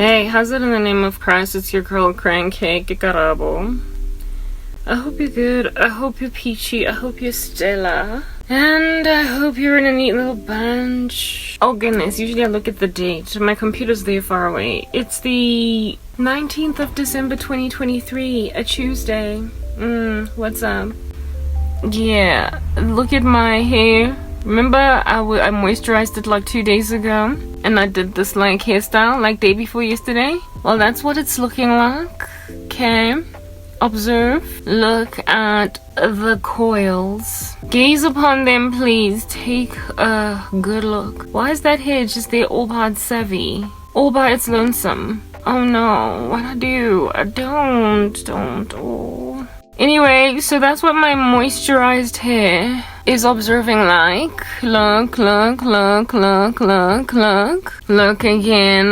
Hey, how's it in the name of Christ? It's your girl Crankcake Garabo. I hope you're good. I hope you're peachy. I hope you're Stella. And I hope you're in a neat little bunch. Oh goodness, usually I look at the date. My computer's there far away. It's the 19th of December 2023, a Tuesday. What's up? Yeah, look at my hair. Remember I moisturized it like 2 days ago? And I did this like hairstyle like day before yesterday? Well, that's what it's looking like. Okay. Observe. Look at the coils. Gaze upon them, please. Take a good look. Why is that hair just there all by its savvy? All by its lonesome? Oh no, what'd I do? Don't. Oh. Anyway, so that's what my moisturized hair is observing like. Look. Look again.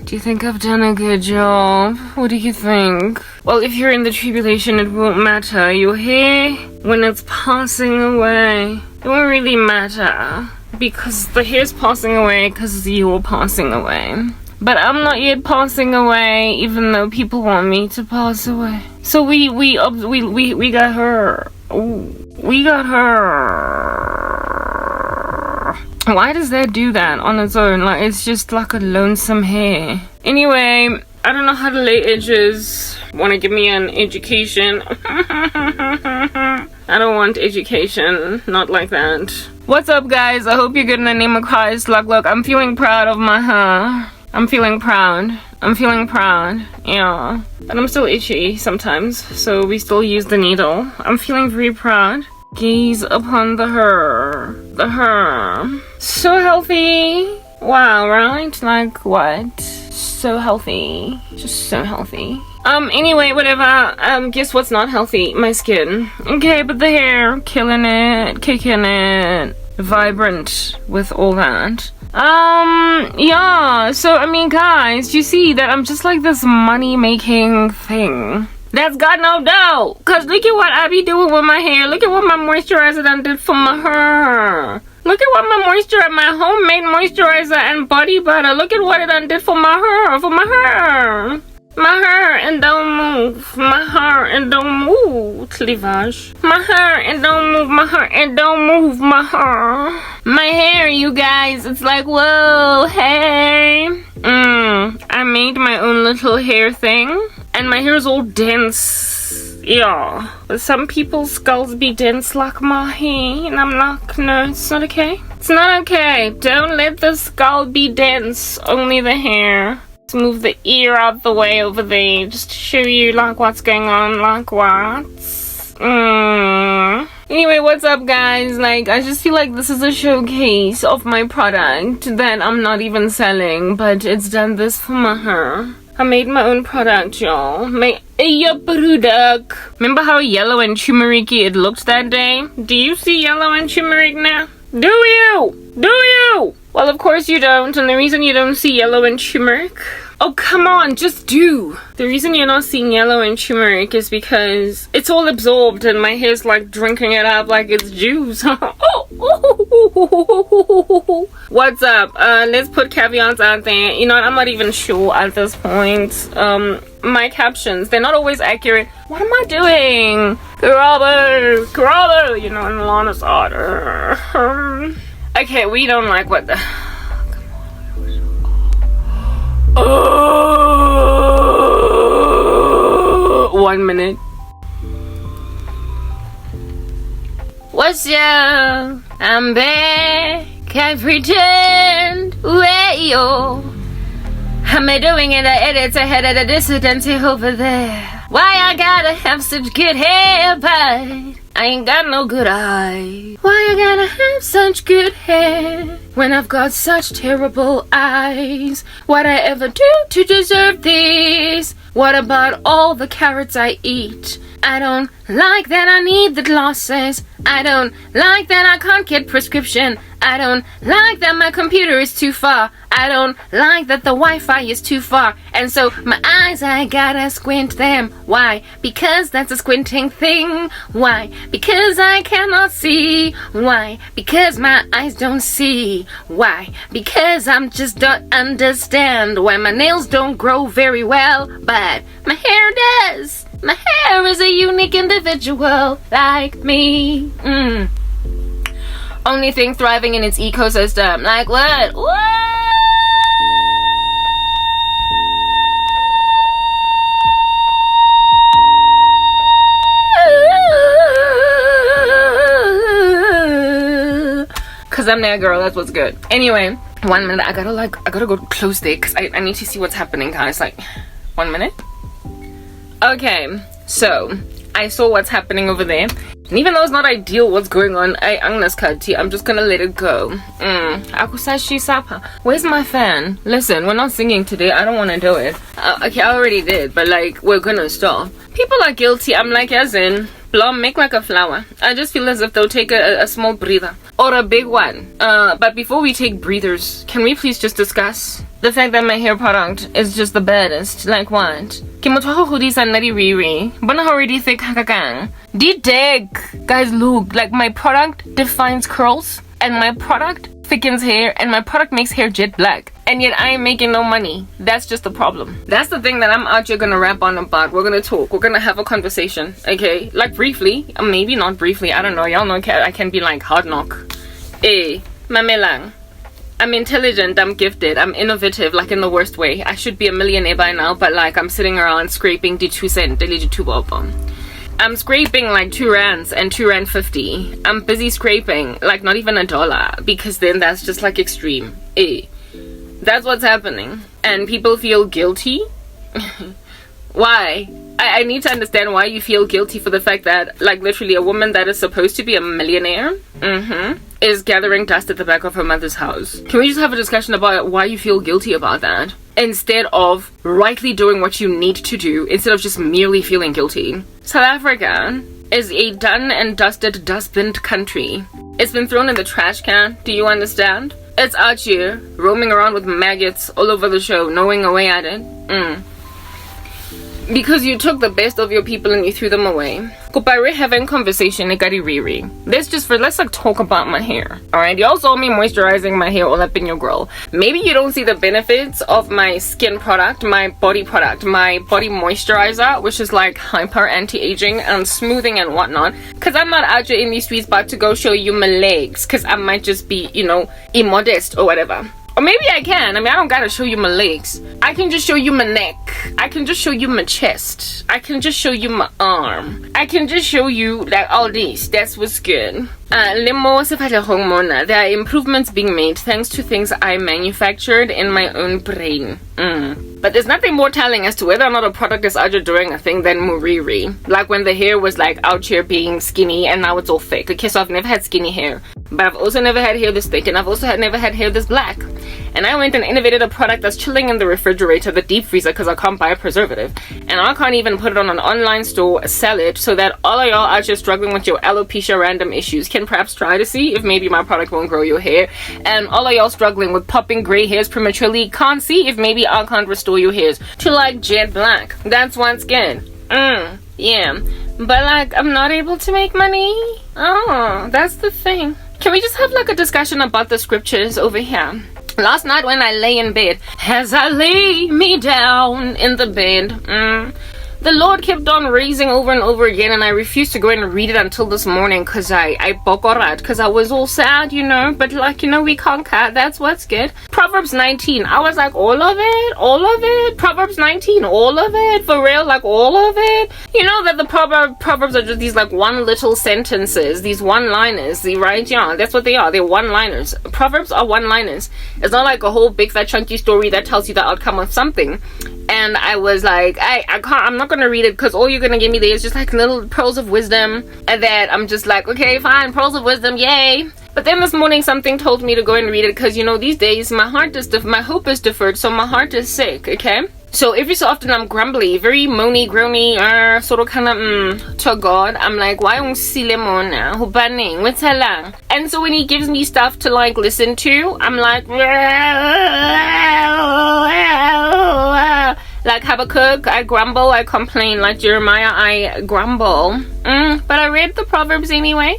Do you think I've done a good job? What do you think? Well, if you're in the tribulation, it won't matter. Your hair, when it's passing away, it won't really matter. Because the hair's passing away because you're passing away. But I'm not yet passing away, even though people want me to pass away. So we got her. Ooh, we got her. Why does that do that on its own? Like, it's just like a lonesome hair. Anyway, I don't know how to lay edges. Want to give me an education? I don't want education. Not like that. What's up, guys? I hope you're good in the name of Christ. Look, I'm feeling proud of my hair. I'm feeling proud, yeah. But I'm still itchy sometimes, so we still use the needle. I'm feeling very proud. Gaze upon the hair. So healthy. Wow, right? Like, what? So healthy. Just so healthy. Anyway, whatever. Guess what's not healthy? My skin. Okay, but the hair, killing it, kicking it. Vibrant with all that. Yeah, so I mean, guys, you see that I'm just like this money-making thing that's got no dough. Cause look at what I be doing with my hair. Look at what my moisturizer done did for my hair. Look at what my homemade moisturizer and body butter, look at what it done did for my hair, My hair and don't move. My hair and don't move. Cleavage. My hair and don't move. My hair and don't move. My hair. My hair, you guys. It's like, whoa, hey. I made my own little hair thing. And my hair is all dense. Yeah. Some people's skulls be dense like my hair. And I'm like, no, it's not okay. It's not okay. Don't let the skull be dense. Only the hair. Move the ear out the way over there just to show you like what's going on, like what. Anyway, what's up, guys? Like, I just feel like this is a showcase of my product that I'm not even selling, but it's done this for my hair. I made my own product, y'all. My product. Remember how yellow and turmeric-y it looked that day? Do you see yellow and turmeric now? Do you? Well, of course you don't, and the reason you don't see yellow and turmeric... Oh, come on, just do! The reason you're not seeing yellow and turmeric is because it's all absorbed and my hair's like drinking it up like it's juice. What's up? Let's put caveats out there. You know what, I'm not even sure at this point. My captions, they're not always accurate. What am I doing? Grabo, you know, in the honest order. Okay, we don't like what the... Oh, 1 minute. What's up? I'm back. I pretend. Way-oh. I'm doing in the edits ahead of the dissidents over there. Why I gotta have such good hair, but I ain't got no good eye. Why I gotta have such good hair when I've got such terrible eyes? What'd I ever do to deserve this? What about all the carrots I eat? I don't like that I need the glasses. I don't like that I can't get prescription. I don't like that my computer is too far. I don't like that the Wi-Fi is too far. And so my eyes, I gotta squint them. Why? Because that's a squinting thing. Why? Because I cannot see. Why? Because my eyes don't see. Why? Because I'm just don't understand why my nails don't grow very well, but my hair does. My hair is a unique individual like me. Only thing thriving in its ecosystem. Like what? What? Cause I'm that girl, that's what's good. Anyway, 1 minute, I gotta go close there because I need to see what's happening, guys. Like, 1 minute. Okay, so I saw what's happening over there. And even though it's not ideal what's going on, I'm just gonna let it go. Where's my fan? Listen, we're not singing today. I don't want to do it. Okay, I already did, but like, we're gonna stop. People are guilty. I'm like, as in, Blom, make like a flower. I just feel as if they'll take a small breather or a big one. But before we take breathers, can we please just discuss the fact that my hair product is just the baddest? Like what? Guys, look, like my product defines curls and my product thickens hair and my product makes hair jet black, and yet I ain't making no money. That's just the problem. That's the thing that I'm out here gonna rap on about. We're gonna talk, we're gonna have a conversation, okay? Like briefly, maybe not briefly, I don't know. Y'all know I can be like hard knock. Mamelang, I'm intelligent, I'm gifted, I'm innovative, like in the worst way. I should be a millionaire by now, but like I'm sitting around scraping the 2 cent, the 2 bob. I'm scraping like 2 rands and 2 rand 50. I'm busy scraping like not even $1, because then that's just like extreme. That's what's happening. And people feel guilty. Why? I need to understand why you feel guilty for the fact that like literally a woman that is supposed to be a millionaire is gathering dust at the back of her mother's house. Can we just have a discussion about why you feel guilty about that, instead of rightly doing what you need to do, instead of just merely feeling guilty? South Africa is a done and dusted dustbin country. It's been thrown in the trash can. Do you understand? It's out here roaming around with maggots all over the show, gnawing away at it. Because you took the best of your people and you threw them away. We're having conversation, let's like talk about my hair. Alright, y'all saw me moisturizing my hair all up in your grill. Maybe you don't see the benefits of my skin product, my body moisturizer, which is like hyper anti-aging and smoothing and whatnot, because I'm not out here in these streets about to go show you my legs, because I might just be, you know, immodest or whatever. Or maybe I can. I don't gotta show you my legs. I can just show you my neck. I can just show you my chest. I can just show you my arm. I can just show you like all this. That's what's good. There are improvements being made thanks to things I manufactured in my own brain. But there's nothing more telling as to whether or not a product is out here doing a thing than Muriri. Like when the hair was like out here being skinny and now it's all fake. Okay, so I've never had skinny hair, but I've also never had hair this thick, and I've also never had hair this black. And I went and innovated a product that's chilling in the refrigerator, the deep freezer, because I can't buy a preservative. And I can't even put it on an online store, sell it, so that all of y'all out here struggling with your alopecia random issues can perhaps try to see if maybe my product won't grow your hair. And all of y'all struggling with popping gray hairs prematurely can't see if maybe I can't restore your hairs to like jet black. That's what's good. Yeah. But like, I'm not able to make money. Oh, that's the thing. Can we just have like a discussion about the scriptures over here? Last night when I lay in bed, as I lay me down in the bed, the Lord kept on raising over and over again, and I refused to go and read it until this morning because I bokorat, because I was all sad, you know, but like, you know, we conquer, that's what's good. Proverbs 19, I was like, all of it, Proverbs 19, all of it, for real, like all of it. You know that the Proverbs are just these like one little sentences, these one-liners, right? Yeah, that's what they are, they're one-liners. Proverbs are one-liners. It's not like a whole big fat chunky story that tells you the outcome of something. And I was like, I'm not gonna read it because all you're gonna give me there is just like little pearls of wisdom, and that I'm just like, okay, fine, pearls of wisdom, yay. But then this morning something told me to go and read it because, you know, these days my hope is deferred, so my heart is sick, okay? So every so often I'm grumbly, very moany, groany, sort of kind of to God. I'm like, why don't sile mona? Hubaning, what's lang? And so when he gives me stuff to like listen to, I'm like Habakkuk, I grumble, I complain. Like Jeremiah, I grumble. But I read the Proverbs anyway,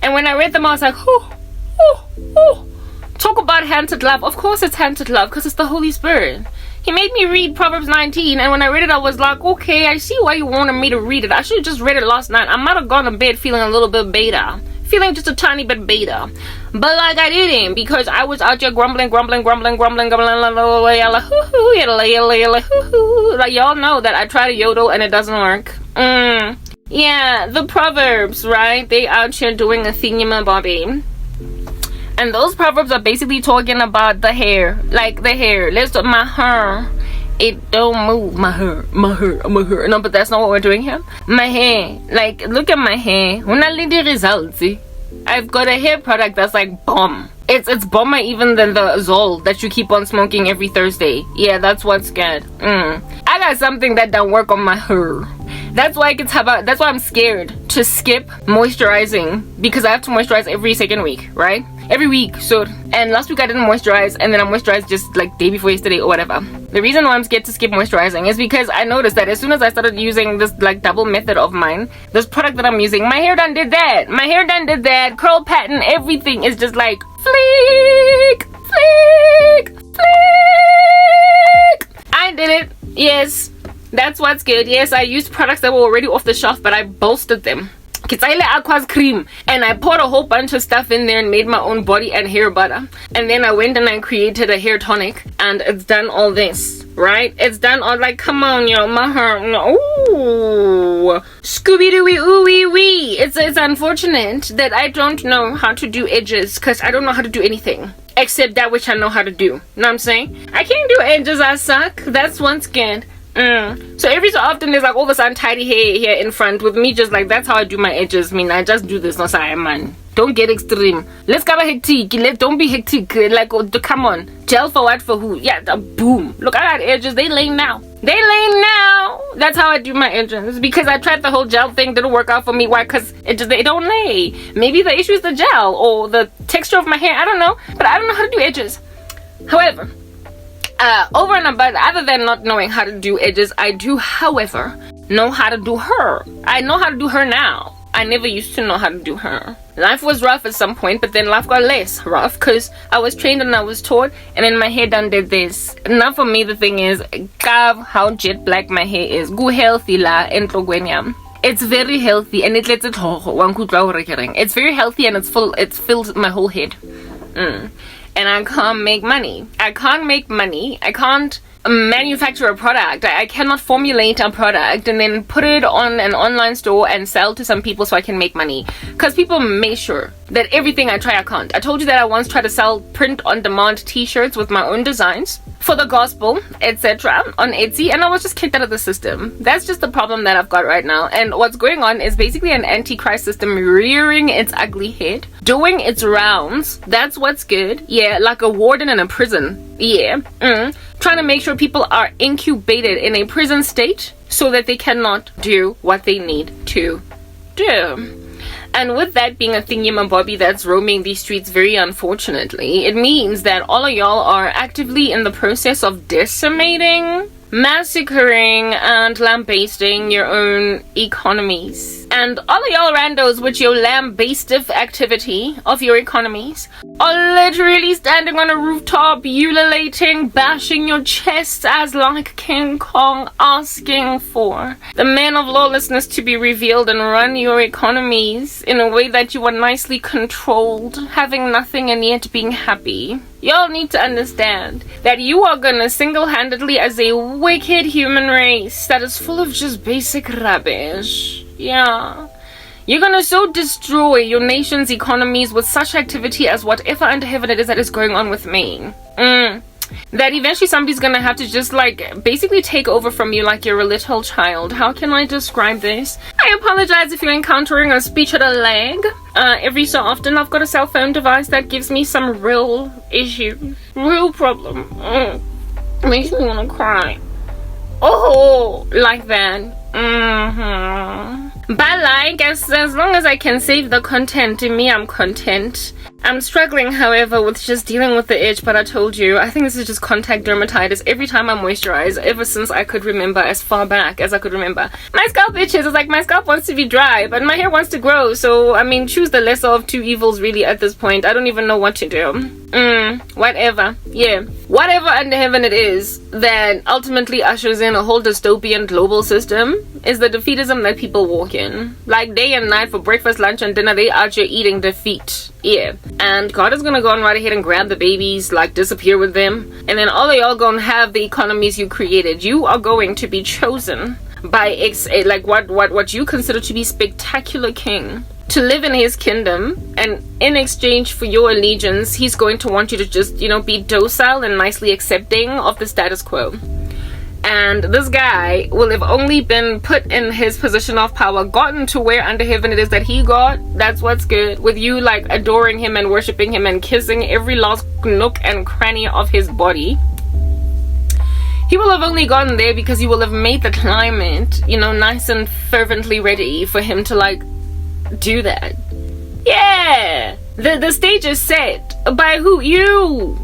and when I read them, I was like, talk about handed love. Of course it's handed love, because it's the Holy Spirit. He made me read Proverbs 19, and when I read it, I was like, okay, I see why you wanted me to read it. I should have just read it last night. I might have gone to bed feeling a little bit beta. Feeling just a tiny bit beta. But like I didn't, because I was out there grumbling. Like y'all know that I try to yodel and it doesn't work. Yeah, the Proverbs, right? They out here doing a thingamabobby. And those proverbs are basically talking about the hair. Like the hair. My hair. It don't move. My hair. No, but that's not what we're doing here. My hair. Like, look at my hair. The results. I've got a hair product that's like bomb. It's bomber even than the Zol that you keep on smoking every Thursday. Yeah, that's what's good. I got something that don't work on my hair. That's why that's why I'm scared to skip moisturizing, because I have to moisturize every second week, right? Every week. So, and last week I didn't moisturize, and then I moisturized just like day before yesterday or whatever. The reason why I'm scared to skip moisturizing is because I noticed that as soon as I started using this like double method of mine, this product that I'm using, my hair done did that. Curl pattern, everything is just like flick. I did it. Yes. That's what's good. Yes, I used products that were already off the shelf, but I bolstered them. Kitsaile Aqua's cream, and I poured a whole bunch of stuff in there and made my own body and hair butter. And then I went and I created a hair tonic, and it's done all this, right? It's done all like, come on, yo, my hair. Ooh, Scooby-Doo, ooh-wee-wee. It's unfortunate that I don't know how to do edges, because I don't know how to do anything except that which I know how to do. Know what I'm saying? I can't do edges, I suck. That's what's good. So every so often there's like all this untidy hair here in front with me, just like that's how I do my edges. I mean, I just do this. No, sorry, man. Don't get extreme. Let's go hectic. Don't be hectic. Like, come on. Gel for what? For who? Yeah, boom. Look, I got edges. They lay now. That's how I do my edges. Because I tried the whole gel thing. Didn't work out for me. Why? Because they don't lay. Maybe the issue is the gel or the texture of my hair. I don't know. But I don't know how to do edges. However, over and above, other than not knowing how to do edges, I do, however, know how to do her. I know how to do her now. I never used to know how to do her. Life was rough at some point, but then life got less rough because I was trained and I was taught, and then my hair done did this. Now for me, the thing is, how jet black my hair is. Go healthy la entlogwenyam. It's very healthy, and it lets it it's very healthy, and it's filled my whole head. And I can't make money. I can't manufacture a product. I cannot formulate a product and then put it on an online store and sell to some people so I can make money. Because people make sure that everything I try, I can't. I told you that I once tried to sell print-on-demand t-shirts with my own designs for the gospel, etc. on Etsy, and I was just kicked out of the system. That's just the problem that I've got right now. And what's going on is basically an antichrist system rearing its ugly head, doing its rounds. That's what's good. Yeah, like a warden in a prison. Yeah. Trying to make sure people are incubated in a prison state so that they cannot do what they need to do. And with that being a thingy-mabobby that's roaming these streets, very unfortunately, it means that all of y'all are actively in the process of decimating, massacring, and lambasting your own economies. And all of y'all randos with your lambastive activity of your economies are literally standing on a rooftop, ululating, bashing your chests as like King Kong, asking for the man of lawlessness to be revealed and run your economies in a way that you are nicely controlled, having nothing and yet being happy. Y'all need to understand that you are gonna single-handedly, as a wicked human race that is full of just basic rubbish, yeah, you're gonna so destroy your nation's economies with such activity as whatever under heaven it is that is going on with me. That eventually somebody's gonna have to just like basically take over from you like you're a little child. How can I describe this? I apologize if you're encountering a speech at a lag. Every so often I've got a cell phone device that gives me some real issues. Real problem. Makes me wanna cry. Oh, like that. But like, as long as I can save the content, to me, I'm content. I'm struggling, however, with just dealing with the itch, but I told you, I think this is just contact dermatitis. Every time I moisturize, ever since I could remember, as far back as I could remember, my scalp itches. It's like my scalp wants to be dry, but my hair wants to grow. So, I mean, choose the lesser of two evils, really, at this point. I don't even know what to do. Whatever. Yeah. Whatever under heaven it is that ultimately ushers in a whole dystopian global system is the defeatism that people walk in. Like, day and night, for breakfast, lunch, and dinner, they out here eating defeat. Yeah. And God is gonna go on right ahead and grab the babies, like disappear with them, and then all of y'all gonna have the economies you created. You are going to be chosen by what you consider to be spectacular king to live in his kingdom, and in exchange for your allegiance, he's going to want you to just, be docile and nicely accepting of the status quo. And this guy will have only been put in his position of power, gotten to where under heaven it is that he got. That's what's good. With you like adoring him and worshiping him and kissing every last nook and cranny of his body. He will have only gotten there because you will have made the climate, nice and fervently ready for him to do that. Yeah. The stage is set. By who? You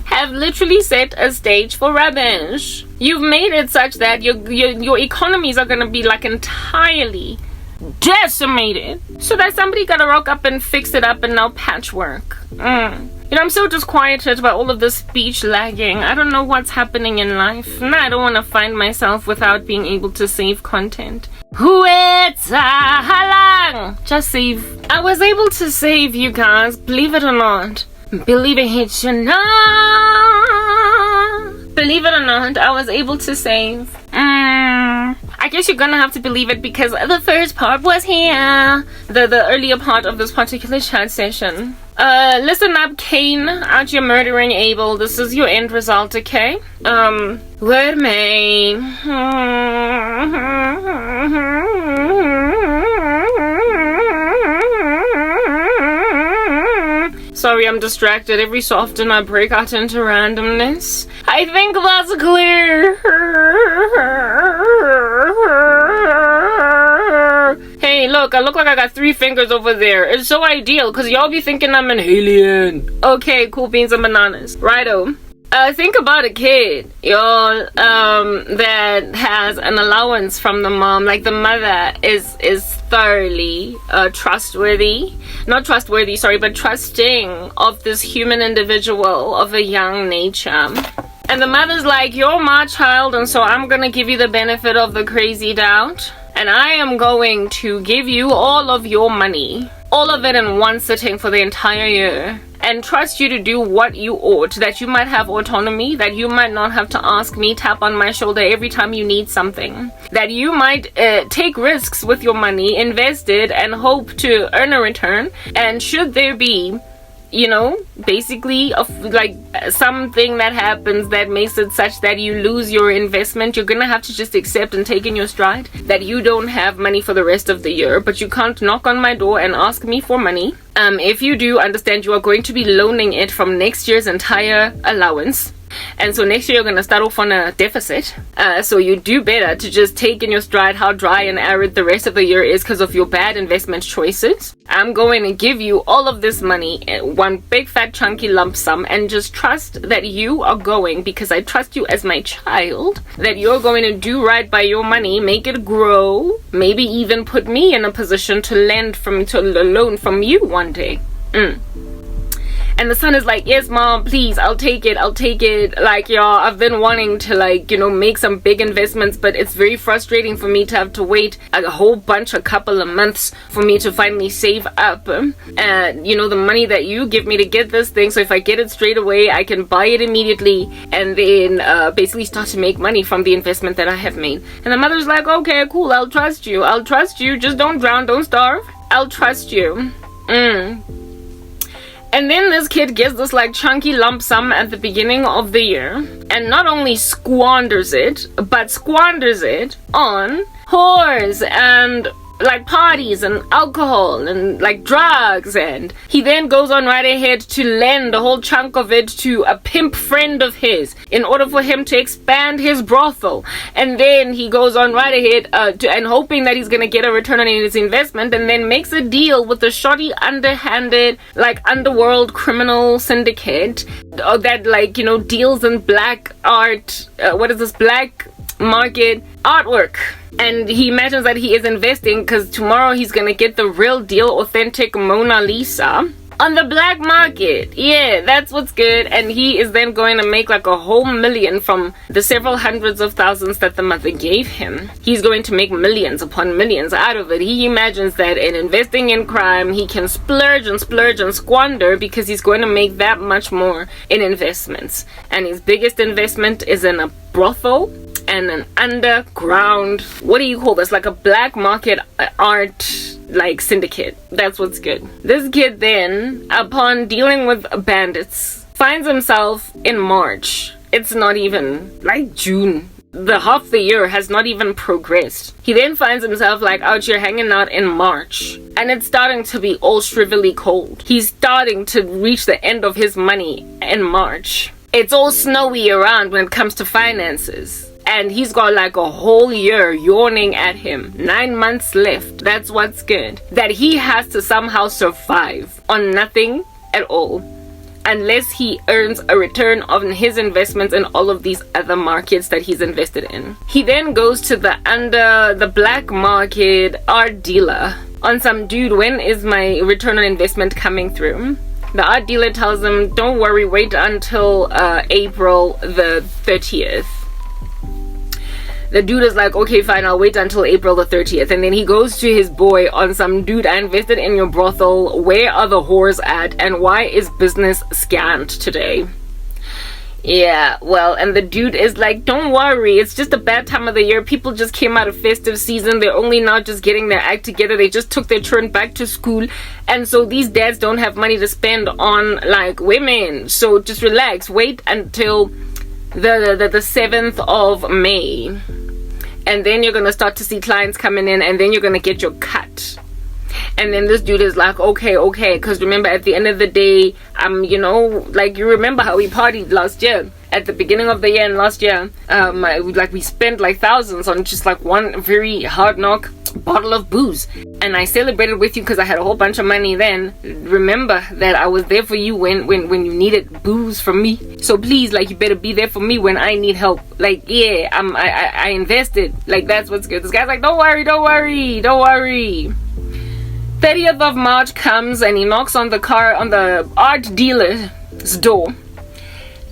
have literally set a stage for rubbish. You've made it such that your economies are gonna be entirely decimated, so that somebody gotta rock up and fix it up and now patchwork. I'm so disquieted by all of this speech lagging. I don't know what's happening in life, and I don't want to find myself without being able to save content. Just save. I was able to save, you guys, believe it or not. Believe it or not. Believe it or not, I was able to save. I guess you're gonna have to believe it because the first part was here. The earlier part of this particular chat session. Listen up, Cain, out here murdering Abel. This is your end result, okay? Word me. Sorry, I'm distracted. Every so often I break out into randomness. I think that's clear. Hey, look, I look like I got 3 fingers over there. It's so ideal, because y'all be thinking I'm an alien. Okay, cool beans and bananas. Righto. Think about a kid, y'all, that has an allowance from the mom. Like, the mother is thoroughly trustworthy. Not trustworthy, sorry, but trusting of this human individual of a young nature. And the mother's like, you're my child, and so I'm gonna give you the benefit of the crazy doubt. And I am going to give you all of your money. All of it in one sitting for the entire year. And trust you to do what you ought. That you might have autonomy. That you might not have to ask me, tap on my shoulder every time you need something. That you might take risks with your money, invest it, and hope to earn a return. And should there be, basically something that happens that makes it such that you lose your investment, you're gonna have to just accept and take in your stride that you don't have money for the rest of the year, but you can't knock on my door and ask me for money. If you do, understand you are going to be loaning it from next year's entire allowance. And so next year you're going to start off on a deficit. So you do better to just take in your stride how dry and arid the rest of the year is because of your bad investment choices. I'm going to give you all of this money in one big fat chunky lump sum, and just trust that you are going, because I trust you as my child, that you're going to do right by your money, make it grow, maybe even put me in a position to loan from you one day. And the son is like, yes, mom, please, I'll take it. Like, y'all, I've been wanting to, make some big investments, but it's very frustrating for me to have to wait a couple of months for me to finally save up. And, the money that you give me to get this thing, so if I get it straight away, I can buy it immediately and then basically start to make money from the investment that I have made. And the mother's like, okay, cool, I'll trust you. Just don't drown, don't starve. I'll trust you. And then this kid gets this chunky lump sum at the beginning of the year, and not only squanders it, but squanders it on whores and like parties and alcohol and like drugs, and he then goes on right ahead to lend a whole chunk of it to a pimp friend of his in order for him to expand his brothel. And then he goes on right ahead and hoping that he's gonna get a return on his investment, and then makes a deal with the shoddy, underhanded, like underworld criminal syndicate that, like, you know, deals in black art, black market artwork. And he imagines that he is investing because tomorrow he's gonna get the real deal, authentic Mona Lisa on the black market. Yeah, that's what's good. And he is then going to make like a whole million from the several hundreds of thousands that the mother gave him. He's going to make millions upon millions out of it. He imagines that in investing in crime, he can splurge and splurge and squander because he's going to make that much more in investments. And his biggest investment is in a brothel and an underground, what do you call this, like a black market art like syndicate. That's what's good. This kid then, upon dealing with bandits, finds himself in March. It's not even like June. The half the year has not even progressed. He then finds himself like out here hanging out in March, and it's starting to be all shrivelly cold. He's starting to reach the end of his money in March. It's all snowy around when it comes to finances. And he's got like a whole year yawning at him. 9 months left. That's what's good. That he has to somehow survive on nothing at all, unless he earns a return on his investments in all of these other markets that he's invested in. He then goes to the black market art dealer on some, dude, when is my return on investment coming through? The art dealer tells him, don't worry, wait until April the 30th. The dude is like, okay, fine, I'll wait until April the 30th. And then he goes to his boy on some, dude, I invested in your brothel. Where are the whores at? And why is business scant today? Yeah, well, and the dude is like, don't worry, it's just a bad time of the year. People just came out of festive season. They're only now just getting their act together. They just took their turn back to school. And so these dads don't have money to spend on, like, women. So just relax. Wait until the 7th of May, and then you're gonna start to see clients coming in, and then you're gonna get your cut. And then this dude is like, okay, because remember, at the end of the day, you know, like, you remember how we partied last year, at the beginning of the year, and last year, like, we spent like thousands on just like one very hard knock bottle of booze, and I celebrated with you because I had a whole bunch of money then. Remember that I was there for you when you needed booze from me. So please, like, you better be there for me when I need help. Like, yeah, I invested. Like, that's what's good. This guy's like, don't worry. 30th of March comes, and he knocks on the art dealer's door.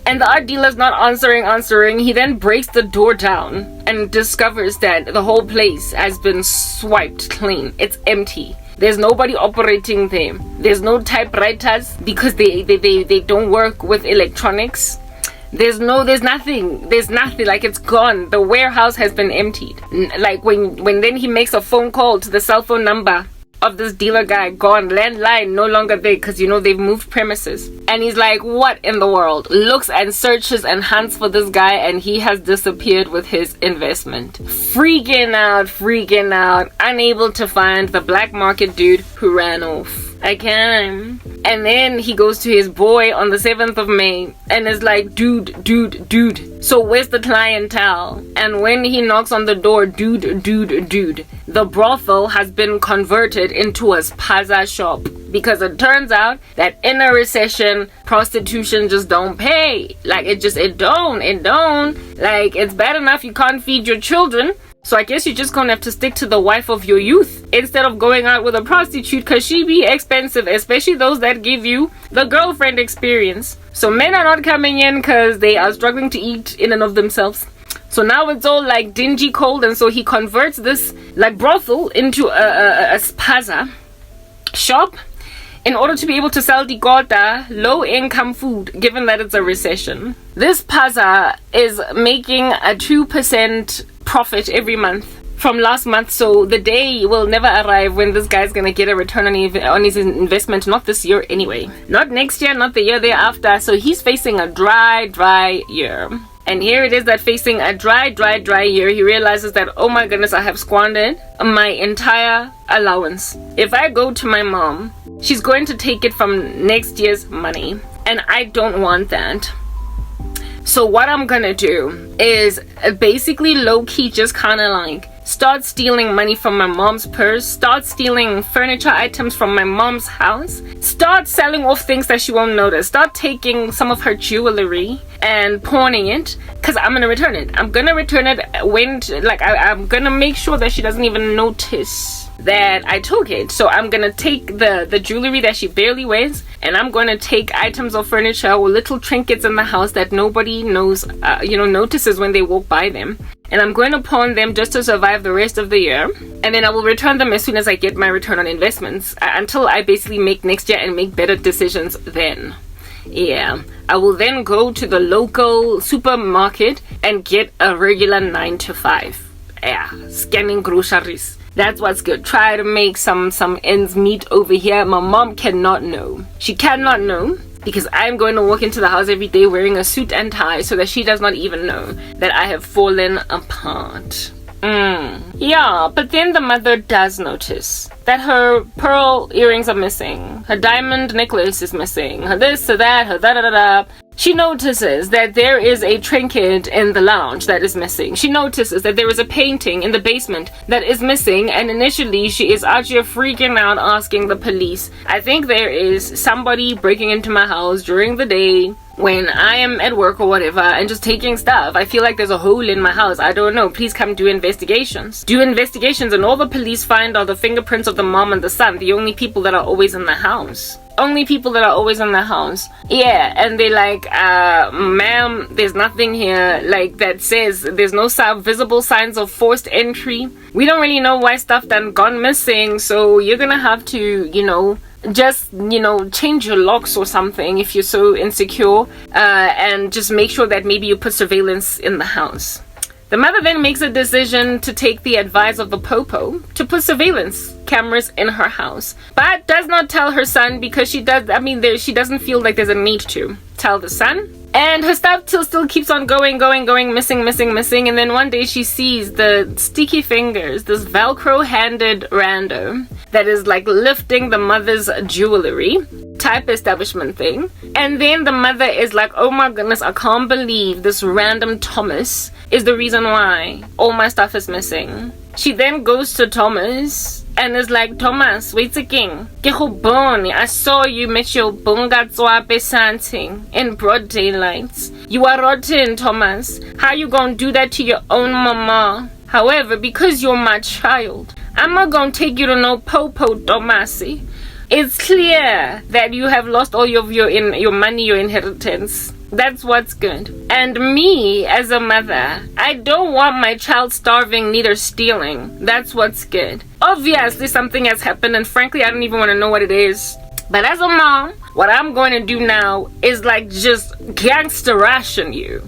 And the art dealer's not answering. He then breaks the door down and discovers that the whole place has been swiped clean. It's empty. There's nobody operating there. There's no typewriters because they don't work with electronics. There's nothing. Like, it's gone. The warehouse has been emptied. Like, when then he makes a phone call to the cell phone number of this dealer guy, gone. Landline no longer there because, you know, they've moved premises. And he's like, what in the world? Looks and searches and hunts for this guy, and he has disappeared with his investment. Freaking out, unable to find the black market dude who ran off. I can. And then he goes to his boy on the 7th of May and is like, dude, so where's the clientele? And when he knocks on the door, dude, the brothel has been converted into a spaza shop, because it turns out that in a recession, prostitution just don't pay. Like, it don't. Like, it's bad enough you can't feed your children, so I guess you're just gonna have to stick to the wife of your youth instead of going out with a prostitute, because she be expensive, especially those that give you the girlfriend experience. So men are not coming in because they are struggling to eat in and of themselves. So now it's all like dingy cold, and so he converts this like brothel into a spaza shop in order to be able to sell dikota, low income food, given that it's a recession. This spaza is making a 2% profit every month from last month, so the day will never arrive when this guy's gonna get a return on his investment. Not this year anyway, not next year, not the year thereafter. So he's facing a dry year. And here it is that facing a dry year, he realizes that, oh my goodness, I have squandered my entire allowance. If I go to my mom, she's going to take it from next year's money. And I don't want that. So what I'm gonna do is basically low-key just kind of like start stealing money from my mom's purse, start stealing furniture items from my mom's house, start selling off things that she won't notice, start taking some of her jewelry and pawning it, because I'm gonna return it. I'm gonna return it when, like, I'm gonna make sure that she doesn't even notice that I took it. So I'm gonna take the jewelry that she barely wears, and I'm gonna take items of furniture or little trinkets in the house that nobody knows, notices when they walk by them, and I'm going to pawn them just to survive the rest of the year, and then I will return them as soon as I get my return on investments, until I basically make next year and make better decisions then. Yeah, I will then go to the local supermarket and get a regular 9 to 5. Yeah, scanning groceries. That's what's good. Try to make some ends meet over here. My mom cannot know. She cannot know, because I'm going to walk into the house every day wearing a suit and tie so that she does not even know that I have fallen apart. Yeah, but then the mother does notice that her pearl earrings are missing, her diamond necklace is missing, her this, her that, her da-da-da-da. She notices that there is a trinket in the lounge that is missing. She notices that there is a painting in the basement that is missing, and initially she is out here freaking out, asking the police, I think there is somebody breaking into my house during the day when I am at work or whatever and just taking stuff. I feel like there's a hole in my house. I don't know. Please come do investigations. Do investigations, and all the police find are the fingerprints of the mom and the son, the only people that are always in the house. Only people that are always in the house. Yeah, and they like, ma'am, there's nothing here like that says, there's no visible signs of forced entry. We don't really know why stuff done gone missing, so you're gonna have to, just change your locks or something if you're so insecure, and just make sure that maybe you put surveillance in the house. The mother then makes a decision to take the advice of the popo to put surveillance cameras in her house, but does not tell her son, because she doesn't feel like there's a need to tell the son. And her stuff still keeps on going, missing. And then one day she sees the sticky fingers, this Velcro-handed rando that is like lifting the mother's jewelry type establishment thing. And then the mother is like, oh my goodness, I can't believe this random Thomas is the reason why all my stuff is missing. She then goes to Thomas and is like, Thomas, wait a king. I saw you met your bunga something in broad daylight. You are rotten, Thomas. How you gonna do that to your own mama? However, because you're my child, I'm not gonna take you to no popo, Tomasi. It's clear that you have lost all of your money, your inheritance. That's what's good. And me, as a mother, I don't want my child starving, neither stealing. That's what's good. Obviously, something has happened, and frankly, I don't even want to know what it is. But as a mom, what I'm going to do now is like just gangster ration you.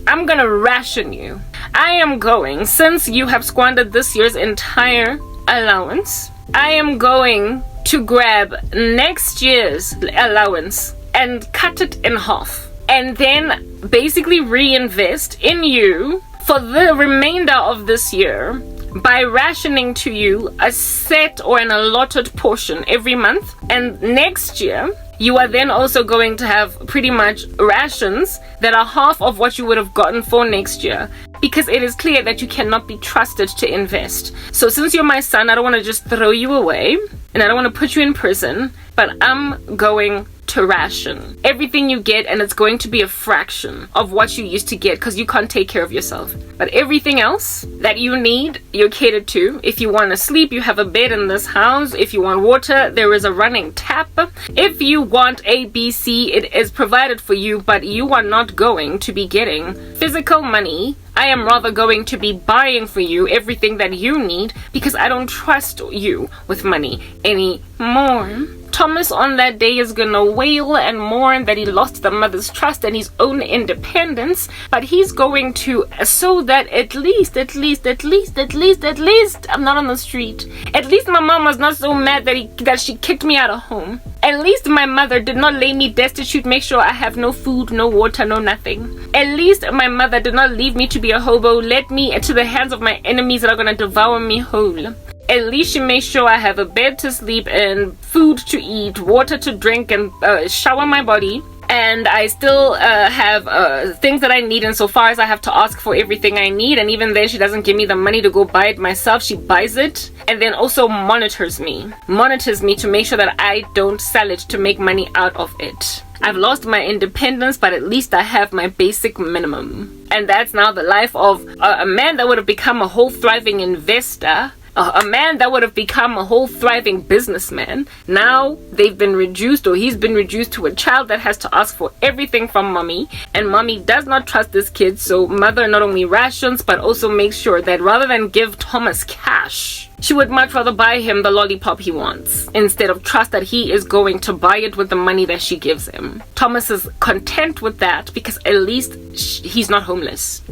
I'm going to ration you. I am going, since you have squandered this year's entire allowance, I am going to grab next year's allowance and cut it in half. And then basically reinvest in you for the remainder of this year by rationing to you a set or an allotted portion every month. And next year, you are then also going to have pretty much rations that are half of what you would have gotten for next year, because it is clear that you cannot be trusted to invest. So since you're my son, I don't want to just throw you away, and I don't want to put you in prison, but I'm going to ration everything you get, and it's going to be a fraction of what you used to get because you can't take care of yourself. But everything else that you need, you're catered to. If you want to sleep, you have a bed in this house. If you want water, there is a running tap. If you want ABC, it is provided for you, but you are not going to be getting physical money. I am rather going to be buying for you everything that you need, because I don't trust you with money anymore. Thomas on that day is gonna wail and mourn that he lost the mother's trust and his own independence, but he's going to, so that at least I'm not on the street. At least my mom was not so mad that she kicked me out of home. At least my mother did not lay me destitute, make sure I have no food, no water, no nothing. At least my mother did not leave me to be a hobo, led me into the hands of my enemies that are going to devour me whole. At least she made sure I have a bed to sleep in, food to eat, water to drink, and shower my body. And I still have things that I need insofar as I have to ask for everything I need. And even then, she doesn't give me the money to go buy it myself. She buys it and then also monitors me to make sure that I don't sell it to make money out of it. I've lost my independence, but at least I have my basic minimum. And that's now the life of a man that would have become a whole thriving investor. A man that would have become a whole thriving businessman. Now they've been reduced, or he's been reduced to a child that has to ask for everything from mommy, and mommy does not trust this kid. So mother not only rations but also makes sure that rather than give Thomas cash, she would much rather buy him the lollipop he wants instead of trust that he is going to buy it with the money that she gives him. Thomas is content with that because at least he's not homeless.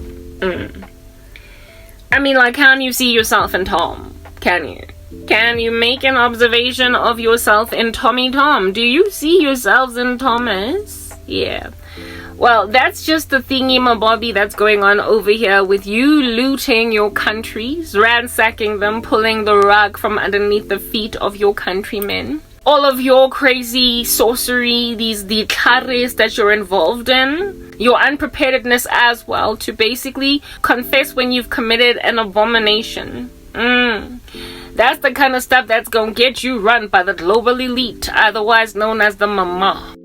I mean, like, can you see yourself in Tom? Can you? Can you make an observation of yourself in Tommy Tom? Do you see yourselves in Thomas? Yeah. Well, that's just the thingy-mabobby that's going on over here with you looting your countries, ransacking them, pulling the rug from underneath the feet of your countrymen. All of your crazy sorcery, the charis that you're involved in, your unpreparedness as well to basically confess when you've committed an abomination. That's the kind of stuff that's gonna get you run by the global elite, otherwise known as the mama,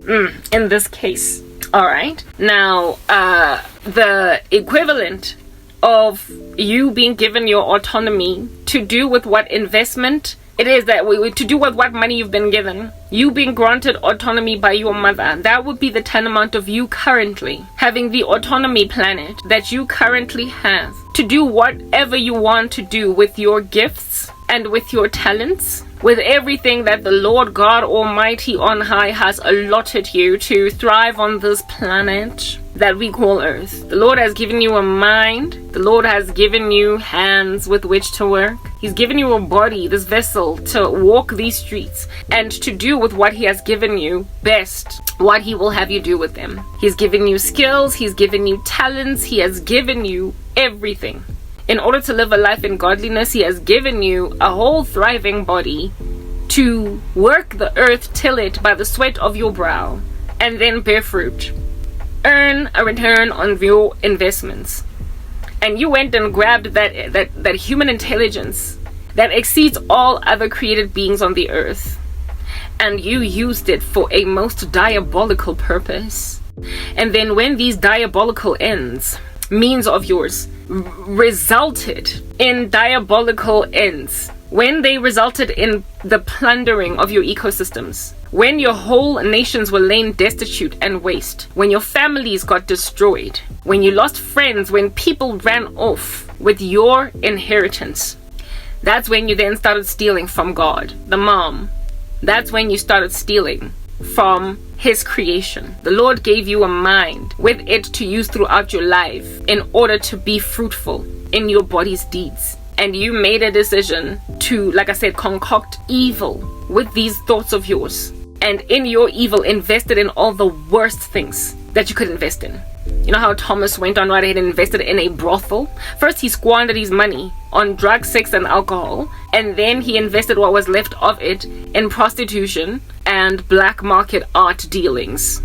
in this case. Alright, now the equivalent of you being given your autonomy to do with what investment it is that to do with what money you've been given, you being granted autonomy by your mother, that would be the tantamount of you currently having the autonomy planet that you currently have to do whatever you want to do with your gifts and with your talents, with everything that the Lord God Almighty on high has allotted you to thrive on this planet that we call Earth. The Lord has given you a mind. The Lord has given you hands with which to work. He's given you a body, this vessel, to walk these streets and to do with what He has given you best what He will have you do with them. He's given you skills. He's given you talents. He has given you everything. In order to live a life in godliness, He has given you a whole thriving body to work the earth, till it by the sweat of your brow, and then bear fruit. Earn a return on your investments. And you went and grabbed that human intelligence that exceeds all other created beings on the earth, and you used it for a most diabolical purpose. And then when these diabolical ends, means of yours, resulted in diabolical ends, when they resulted in the plundering of your ecosystems, when your whole nations were laid destitute and waste, when your families got destroyed, when you lost friends, when people ran off with your inheritance, that's when you then started stealing from God, the mom. That's when you started stealing from His creation. The Lord gave you a mind with it to use throughout your life in order to be fruitful in your body's deeds. And you made a decision to, like I said, concoct evil with these thoughts of yours. And in your evil, invested in all the worst things that you could invest in. You know how Thomas went on right ahead and invested in a brothel? First, he squandered his money on drugs, sex, and alcohol. And then he invested what was left of it in prostitution and black market art dealings.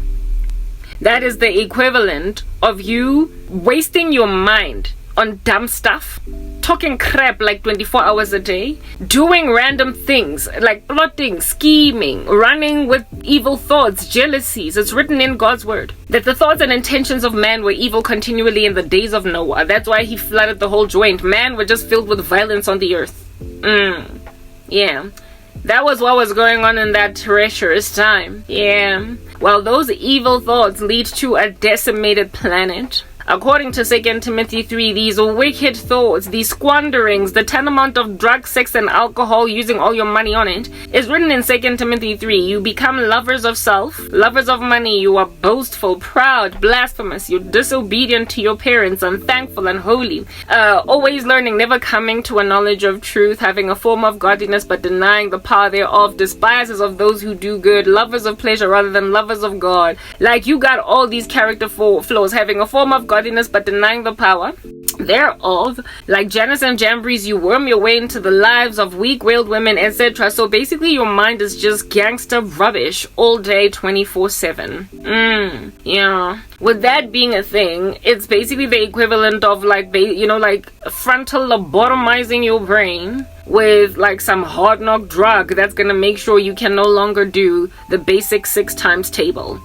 That is the equivalent of you wasting your mind on dumb stuff, talking crap like 24 hours a day, doing random things like plotting, scheming, running with evil thoughts, jealousies. It's written in God's word that the thoughts and intentions of man were evil continually in the days of Noah. That's why he flooded the whole joint. Man were just filled with violence on the earth. Yeah. That was what was going on in that treacherous time. Yeah. Well, those evil thoughts lead to a decimated planet, According to 2 Timothy 3, these wicked thoughts, these squanderings, the tantamount of drug, sex, and alcohol, using all your money on it, is written in 2 Timothy 3. You become lovers of self, lovers of money. You are boastful, proud, blasphemous. You're disobedient to your parents, unthankful, and holy. Always learning, never coming to a knowledge of truth, having a form of godliness, but denying the power thereof, despisers of those who do good, lovers of pleasure rather than lovers of God. Like, you got all these character flaws, having a form of godliness, but denying the power thereof. Like Janus and Jambres, you worm your way into the lives of weak-willed women, etc. So basically, your mind is just gangster rubbish all day, 24/7. Yeah. With that being a thing, it's basically the equivalent of like frontal lobotomizing your brain with like some hard knock drug that's gonna make sure you can no longer do the basic 6 times table.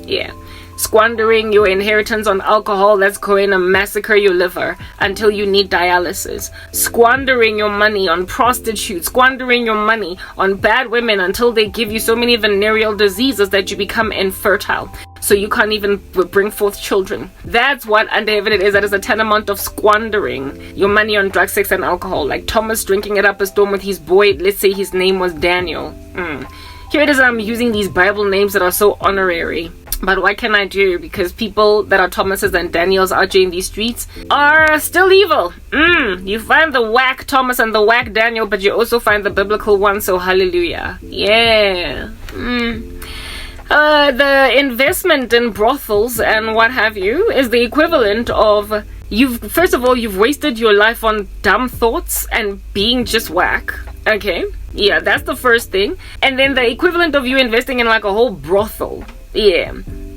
Yeah. Squandering your inheritance on alcohol that's going to massacre your liver until you need dialysis. Squandering your money on prostitutes. Squandering your money on bad women until they give you so many venereal diseases that you become infertile. So you can't even bring forth children. That's what under heaven it is. That is a tantamount of squandering your money on drugs, sex, and alcohol. Like Thomas drinking it up a storm with his boy. Let's say his name was Daniel. Here it is. I'm using these Bible names that are so honorary. But what can I do? Because people that are Thomases and Daniels out here in these streets are still evil. You find the whack Thomas and the whack Daniel, but you also find the biblical one, so hallelujah. Yeah. The investment in brothels and what have you is the equivalent of first of all, you've wasted your life on dumb thoughts and being just whack. Okay? Yeah, that's the first thing. And then the equivalent of you investing in like a whole brothel. Yeah,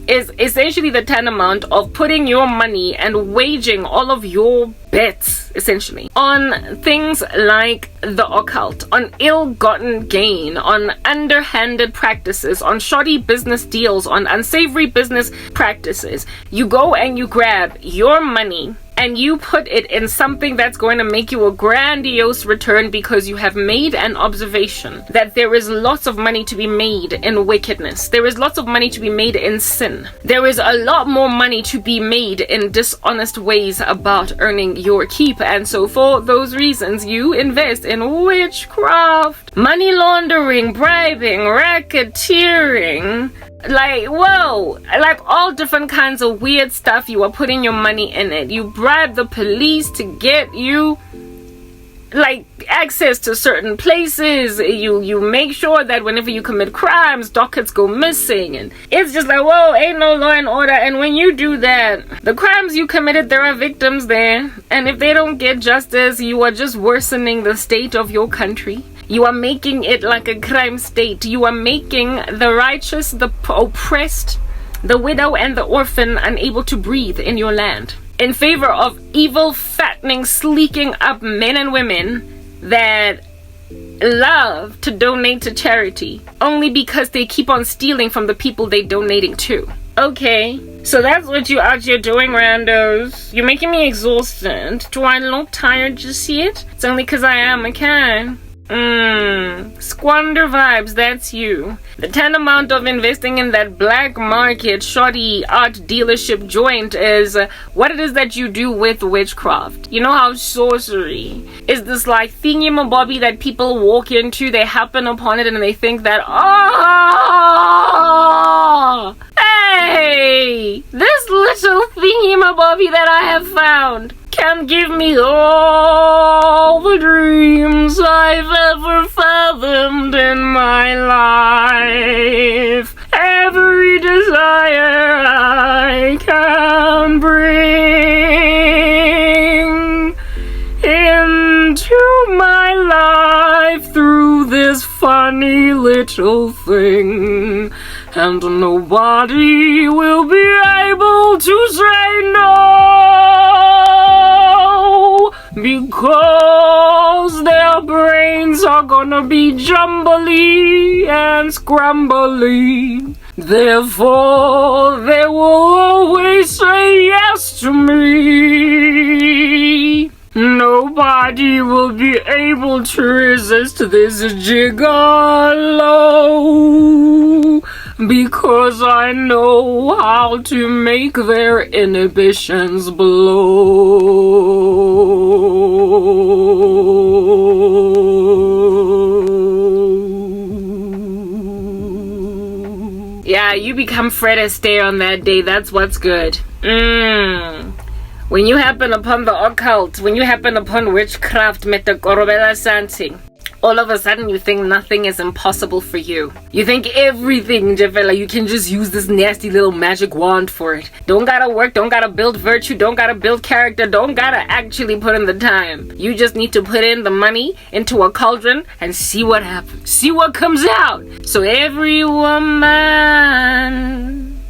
is essentially the tantamount of putting your money and waging all of your bets, essentially, on things like the occult, on ill-gotten gain, on underhanded practices, on shoddy business deals, on unsavory business practices. You go and you grab your money and you put it in something that's going to make you a grandiose return because you have made an observation that there is lots of money to be made in wickedness. There is lots of money to be made in sin. There is a lot more money to be made in dishonest ways about earning your keep. And so for those reasons, you invest in witchcraft, money laundering, bribing, racketeering, like, whoa, like all different kinds of weird stuff. You are putting your money in it. You bribe the police to get you like access to certain places. You make sure that whenever you commit crimes, dockets go missing, and it's just like, whoa, ain't no law and order. And when you do that, the crimes you committed, there are victims there, and if they don't get justice, you are just worsening the state of your country. You are making it like a crime state. You are making the righteous, the oppressed, the widow, and the orphan unable to breathe in your land, in favor of evil, fattening, sleeking up men and women that love to donate to charity only because they keep on stealing from the people they're donating to. Okay, so that's what you out here doing, randos. You're making me exhausted. Do I look tired just yet? It's only because I am, okay? Squander vibes, that's you. The tantamount of investing in that black market shoddy art dealership joint is what it is that you do with witchcraft. You know how sorcery is this like thingy-mabobby that people walk into, they happen upon it and they think that, oh, hey, this little thingy-mabobby that I have found can give me all the dreams I've ever fathomed in my life. Every desire I can bring into my life through this funny little thing. And nobody will be able to say no, because their brains are gonna be jumbly and scrambly. Therefore, they will always say yes to me. Nobody will be able to resist this gigolo. because I know how to make their inhibitions blow. Yeah, you become Fred Astaire on that day. That's what's good. When you happen upon the occult, when you happen upon witchcraft, metakorobela something, all of a sudden you think nothing is impossible for you. You think everything, Javela, you can just use this nasty little magic wand for it. Don't gotta work, don't gotta build virtue, don't gotta build character, don't gotta actually put in the time. You just need to put in the money into a cauldron and see what happens. See what comes out. So every woman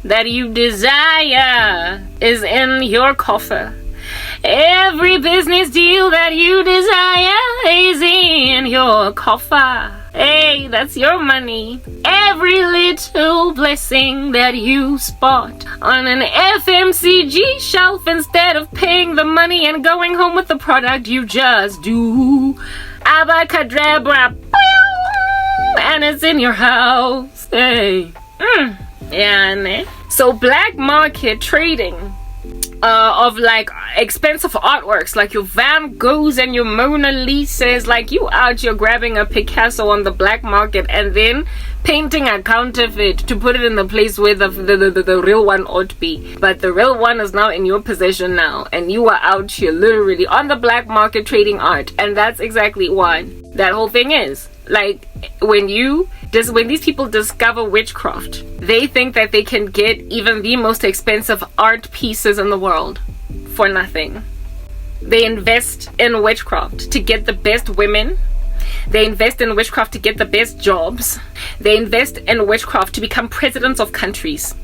that you desire is in your coffer. Every business deal that you desire is in your coffer. Hey, that's your money. Every little blessing that you spot on an FMCG shelf, instead of paying the money and going home with the product, you just do abacadabra, and it's in your house. Hey. Yeah, né? So black market trading of like expensive artworks like your Van Goghs and your Mona Lisas, like you out here grabbing a Picasso on the black market and then painting a counterfeit to put it in the place where the real one ought to be. But the real one is now in your possession now, and you are out here literally on the black market trading art. And that's exactly what that whole thing is. Like when these people discover witchcraft, they think that they can get even the most expensive art pieces in the world for nothing. They invest in witchcraft to get the best women. They invest in witchcraft to get the best jobs. They invest in witchcraft to become presidents of countries.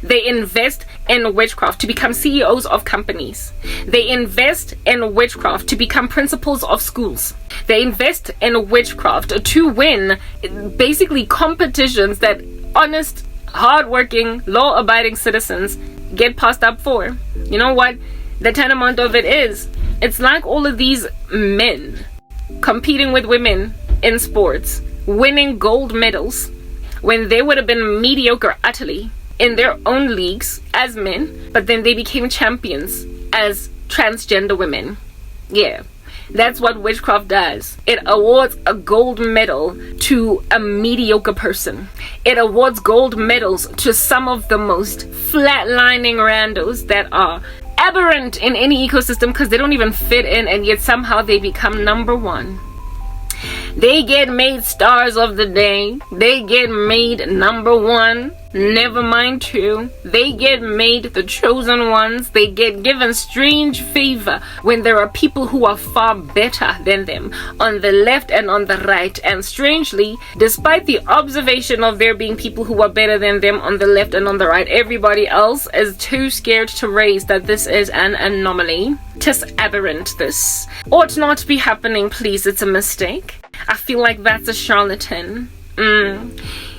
They invest in witchcraft to become CEOs of companies. They invest in witchcraft to become principals of schools. They invest in witchcraft to win basically competitions that honest, hardworking, law-abiding citizens get passed up for. You know what the tantamount of it is? It's like all of these men competing with women in sports, winning gold medals when they would have been mediocre utterly in their own leagues as men, but then they became champions as transgender women. Yeah, that's what witchcraft does. It awards a gold medal to a mediocre person. It awards gold medals to some of the most flatlining randos that are aberrant in any ecosystem because they don't even fit in, and yet somehow they become number one. They get made stars of the day. They get made number one. Never mind two. They get made the chosen ones. They get given strange favor when there are people who are far better than them on the left and on the right. And strangely, despite the observation of there being people who are better than them on the left and on the right, everybody else is too scared to raise that this is an anomaly. 'Tis aberrant. This ought not be happening, please. It's a mistake. I feel like that's a charlatan.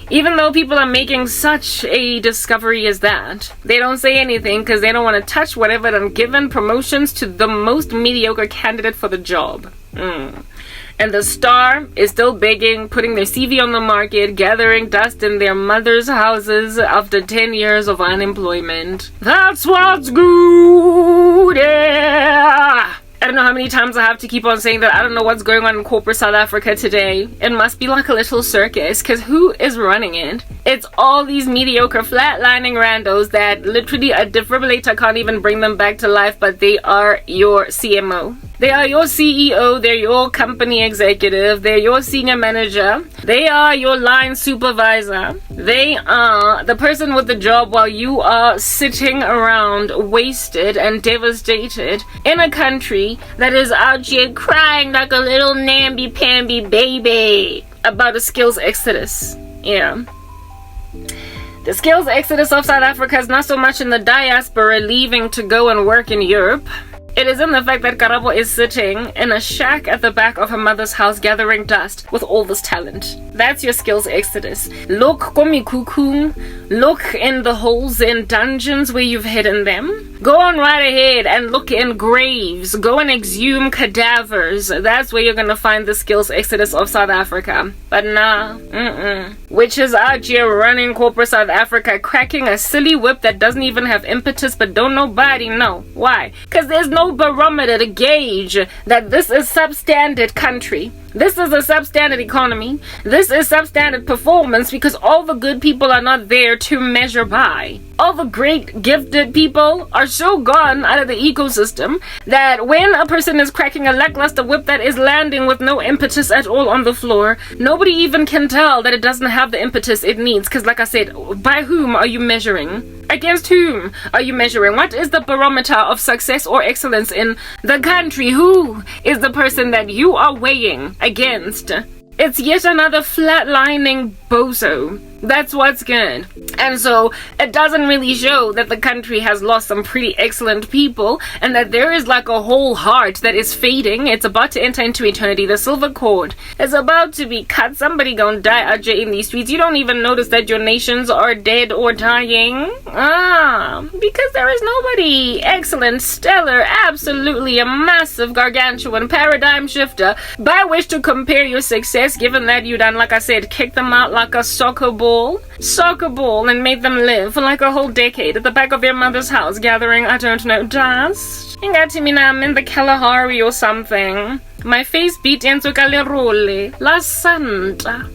Even though people are making such a discovery as that, they don't say anything because they don't want to touch whatever done given promotions to the most mediocre candidate for the job. And the star is still begging, putting their CV on the market, gathering dust in their mother's houses after 10 years of unemployment. That's what's good, yeah! I don't know how many times I have to keep on saying that I don't know what's going on in corporate South Africa today. It must be like a little circus, because who is running it? It's all these mediocre flatlining randos that literally a defibrillator can't even bring them back to life, but they are your CMO. They are your CEO, they're your company executive, they're your senior manager, they are your line supervisor, they are the person with the job while you are sitting around wasted and devastated in a country that is out here crying like a little namby-pamby baby about a skills exodus. Yeah. The skills exodus of South Africa is not so much in the diaspora leaving to go and work in Europe. It is in the fact that Karabo is sitting in a shack at the back of her mother's house gathering dust with all this talent. That's your skills exodus. Look komikuku, look in the holes in dungeons where you've hidden them. Go on right ahead and look in graves. Go and exhume cadavers. That's where you're gonna find the skills exodus of South Africa. But nah, which is out here running corporate South Africa, cracking a silly whip that doesn't even have impetus, but don't nobody know. Why? Because there's no barometer to gauge that this is substandard country. This is a substandard economy. This is substandard performance because all the good people are not there to measure by. All the great gifted people are so gone out of the ecosystem that when a person is cracking a lackluster whip that is landing with no impetus at all on the floor, nobody even can tell that it doesn't have the impetus it needs. Because like I said, by whom are you measuring? Against whom are you measuring? What is the barometer of success or excellence in the country? Who is the person that you are weighing against? It's yet another flatlining bozo. That's what's good. And so it doesn't really show that the country has lost some pretty excellent people and that there is like a whole heart that is fading. It's about to enter into eternity. The silver cord is about to be cut. Somebody gonna die out here in these streets. You don't even notice that your nations are dead or dying. Because there is nobody excellent, stellar, absolutely a massive, gargantuan paradigm shifter by which to compare your success, given that you done, like I said, kick them out like a soccer ball and made them live for like a whole decade at the back of their mother's house gathering, I don't know, dust. I'm in the Kalahari or something. My face beat into Kalerole. La Santa.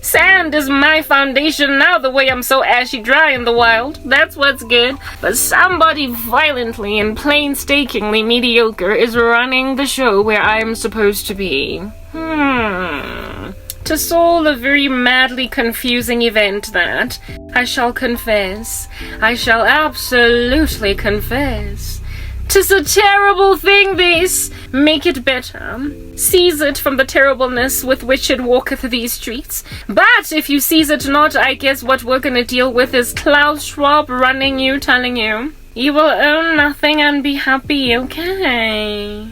Sand is my foundation now, the way I'm so ashy dry in the wild. That's what's good. But somebody violently and painstakingly mediocre is running the show where I am supposed to be. To solve a very madly confusing event that, I shall confess, I shall absolutely confess. 'Tis a terrible thing this, make it better. Seize it from the terribleness with which it walketh these streets. But if you seize it not, I guess what we're gonna deal with is Klaus Schwab running you, telling you, you will own nothing and be happy, okay?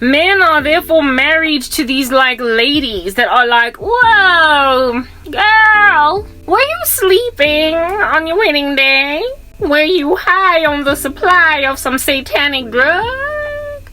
Men are therefore married to these like ladies that are like, whoa, girl, were you sleeping on your wedding day? Were you high on the supply of some satanic drug?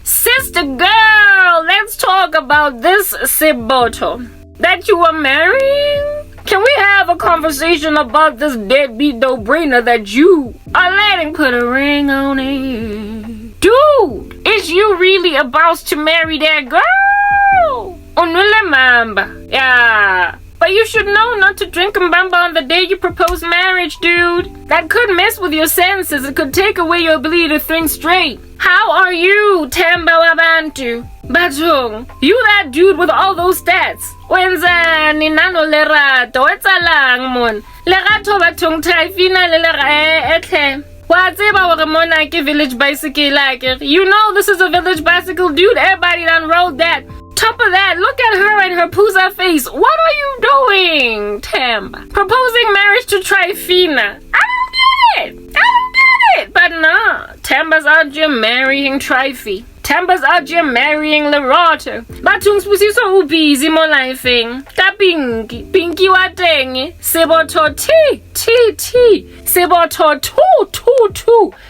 Sister girl, let's talk about this Siboto that you are marrying. Can we have a conversation about this deadbeat no-brainer that you are letting put a ring on it? Dude, is you really about to marry that girl? Onule mamba. Yeah. But you should know not to drink mbamba on the day you propose marriage, dude. That could mess with your senses. It could take away your ability to think straight. How are you, Temba Wabantu? Batung, you that dude with all those stats. Wenzani nano lerato, etsalang mon. Lerato batung taifina lelera etle. What's about a monarchy village bicycle like it? You know this is a village bicycle, dude. Everybody done rode that. Top of that, look at her and her Pooza face. What are you doing, Tamba? Proposing marriage to Trifina. I don't get it. But nah, Tamba's out here marrying Trifi. Tamba's out here marrying Lerato. Batung spusiso ubizi mo lifing. Ka Pinky wateng. Seboto T. Seboto two.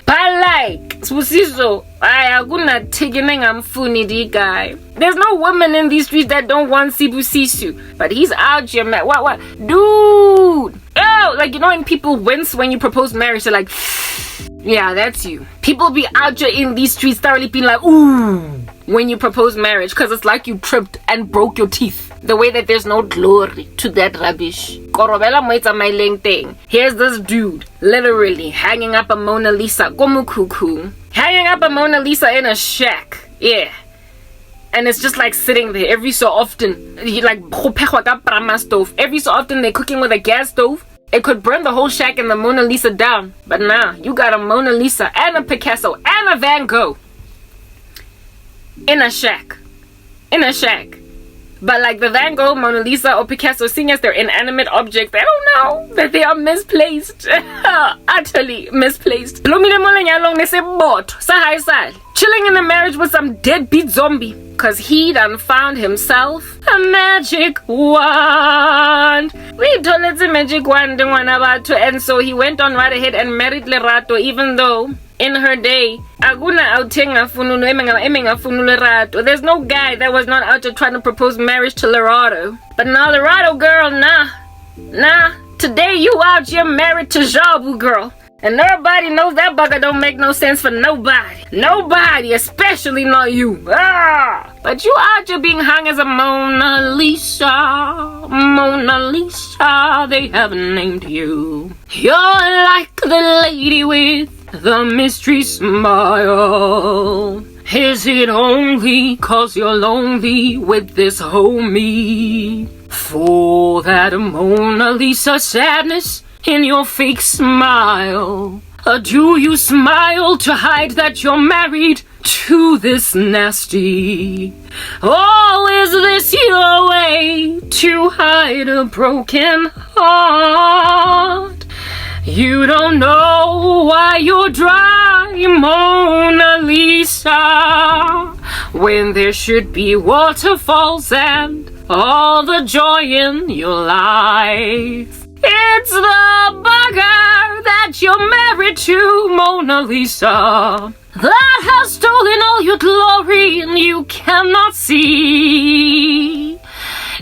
But like, spusiso, akuna tigene ngamfuni di guy. There's no women in these streets that don't want Sibusisu. But he's out here, man. What? Dude. Oh, like, you know when people wince when you propose marriage, they're like, yeah, that's you. People be out here in these streets thoroughly being like, ooh, when you propose marriage, because it's like you tripped and broke your teeth. The way that there's no glory to that rubbish. Korobela moitsa my leng thing. Here's this dude, literally hanging up a Mona Lisa, gomukuku, hanging up a Mona Lisa in a shack. Yeah. And it's just like sitting there every so often. Like, every so often they're cooking with a gas stove. It could burn the whole shack and the Mona Lisa down. But nah, you got a Mona Lisa and a Picasso and a Van Gogh. In a shack. But like the Van Gogh, Mona Lisa, or Picasso, seeing as they're inanimate objects, I don't know that they are misplaced. Utterly misplaced. Chilling in a marriage with some deadbeat zombie. 'cause he done found himself a magic wand. We told it's a magic wand and so he went on right ahead and married Lerato, even though in her day, there's no guy that was not out there trying to propose marriage to Lerato. But now Lerato girl, nah, today you out here married to Jabu girl. And everybody knows that bugger don't make no sense for nobody. Nobody, especially not you. But you out here being hung as a Mona Lisa. Mona Lisa, they have named you. You're like the lady with the mystery smile. Is it only 'cause you're lonely with this homie? For that Mona Lisa sadness in your fake smile? Or do you smile to hide that you're married to this nasty? Oh, is this your way to hide a broken heart? You don't know why you're dry, Mona Lisa, when there should be waterfalls and all the joy in your life. It's the bugger that you're married to, Mona Lisa, that has stolen all your glory and you cannot see.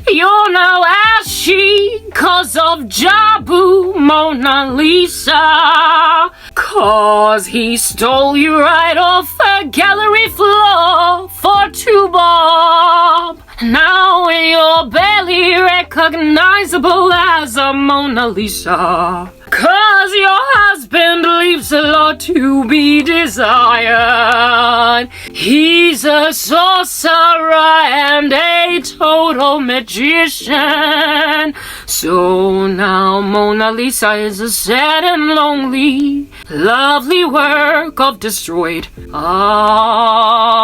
You're now ashy 'cause of Jabu, Mona Lisa, 'cause he stole you right off the gallery floor for 2 bob. Now you're barely recognizable as a Mona Lisa, 'cause your husband leaves a lot to be desired. He's a sorcerer and a total magician. So now Mona Lisa is a sad and lonely, lovely work of destroyed art.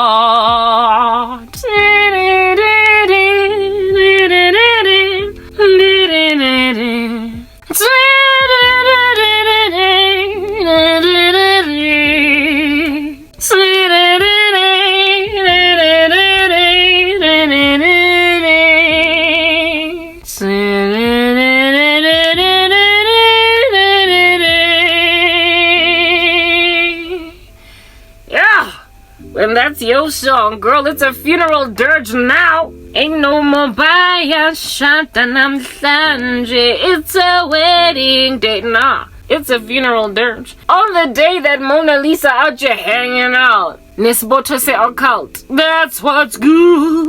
And that's your song, girl. It's a funeral dirge now. Ain't no more baya shantanam sanje. It's a wedding date. Nah, it's a funeral dirge. On the day that Mona Lisa out here hanging out. Nisboto se occult. That's what's good.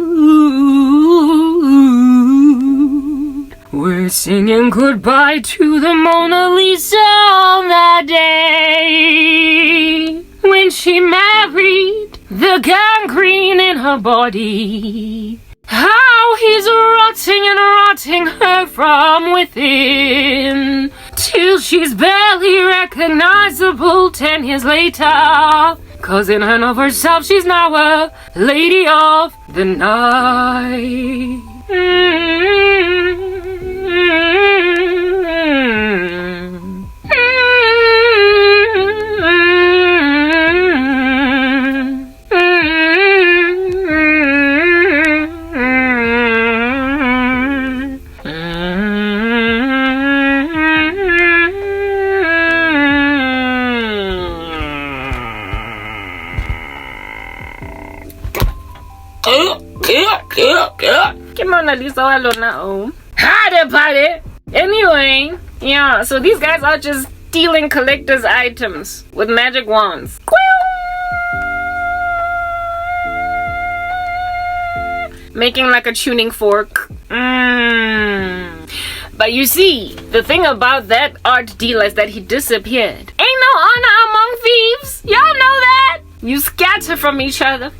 We're singing goodbye to the Mona Lisa on that day when she married the gangrene in her body. How he's rotting and rotting her from within, till she's barely recognizable 10 years later. 'Cause in and of herself she's now a lady of the night. Mona Lisa alone. Party. Anyway, yeah, so these guys are just stealing collector's items with magic wands. Making like a tuning fork. But you see, the thing about that art dealer is that he disappeared. Ain't no honor among thieves. Y'all know that. You scatter from each other.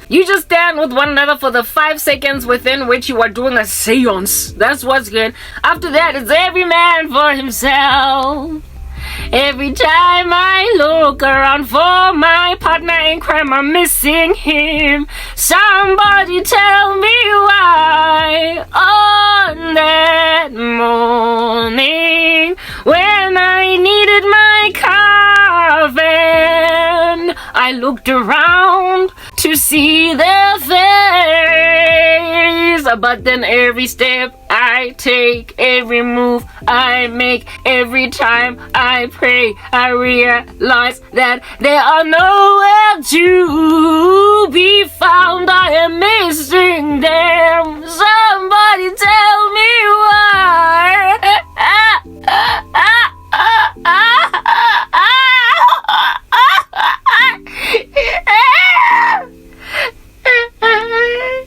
You just stand with one another for the 5 seconds within which you are doing a seance. That's what's good. After that, it's every man for himself. Every time I look around for my partner in crime, I'm missing him. Somebody tell me why. On that morning when I needed my coffin, I looked around to see their face. But then every step I take, every move I make, every time I pray, I realize that they are nowhere to be found. I am missing them. Somebody tell me why.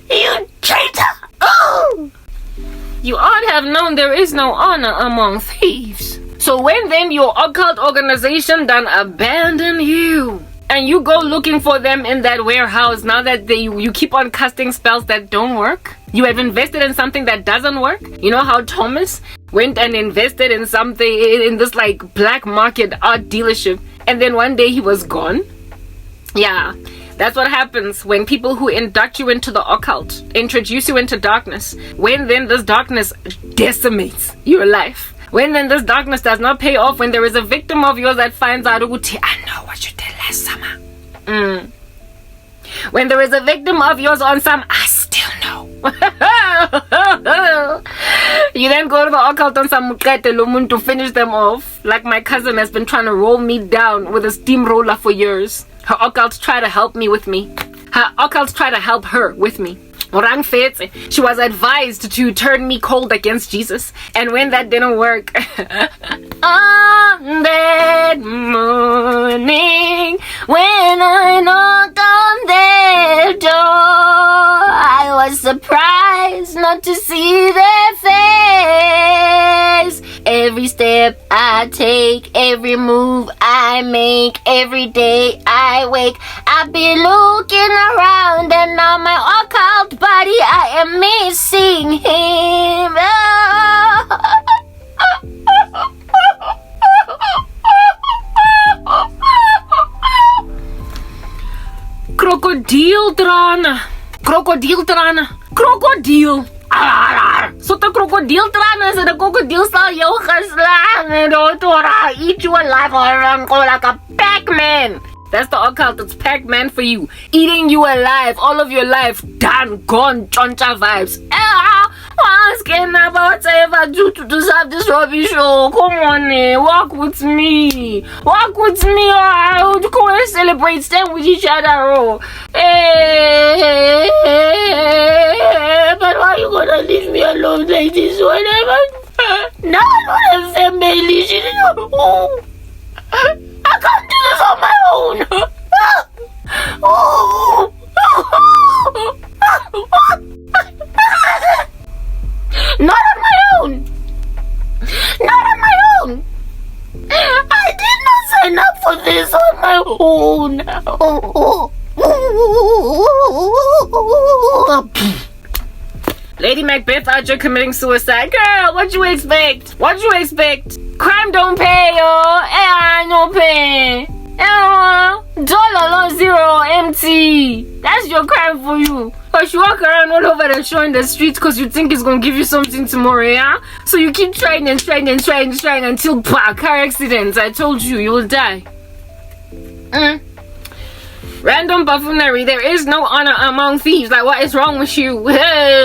You traitor! Oh! You ought to have known there is no honor among thieves. So when then your occult organization done abandon you, and you go looking for them in that warehouse, now that you keep on casting spells that don't work, you have invested in something that doesn't work. You know how Thomas went and invested in something in this like black market art dealership, and then one day he was gone? Yeah, that's what happens when people who induct you into the occult introduce you into darkness. When then this darkness decimates your life. When then this darkness does not pay off, when there is a victim of yours that finds out, I know what you did last summer. When there is a victim of yours on some, I still know. You then go to the occult on some mukete to finish them off. Like my cousin has been trying to roll me down with a steamroller for years. Her occults try to help me with me. Her occults try to help her with me. She was advised to turn me cold against Jesus. And when that didn't work, on that morning, when I knocked on their door, I was surprised not to see their face. Every step I take, every move I make, every day I wake, I've been looking around, and now my occult body, I am missing him. Crocodile trana. Crocodile trana. Crocodile. So the crocodile trana is the crocodile style yoga slang and eat you alive like a Pac-Man. That's the occult. It's Pac-Man for you. Eating you alive. All of your life. Done. Gone. Choncha vibes. What's getting about whatever do to deserve this rubbish show? Come on, walk with me. Walk with me. I would go and celebrate. Stand with each other. But why you gonna leave me alone like this? Whatever. No, not a family. I can't do this on my own. Not on my own. Not on my own. I did not sign up for this on my own. Lady Macbeth out here committing suicide. Girl, what you expect? What you expect? Crime don't pay, yo. No pay. $0 That's your crime for you. Cause you walk around all over the show in the streets cause you think it's gonna give you something tomorrow, yeah? So you keep trying and trying and trying and trying until car accidents. I told you, you will die. Random buffoonery. There is no honor among thieves. Like, what is wrong with you?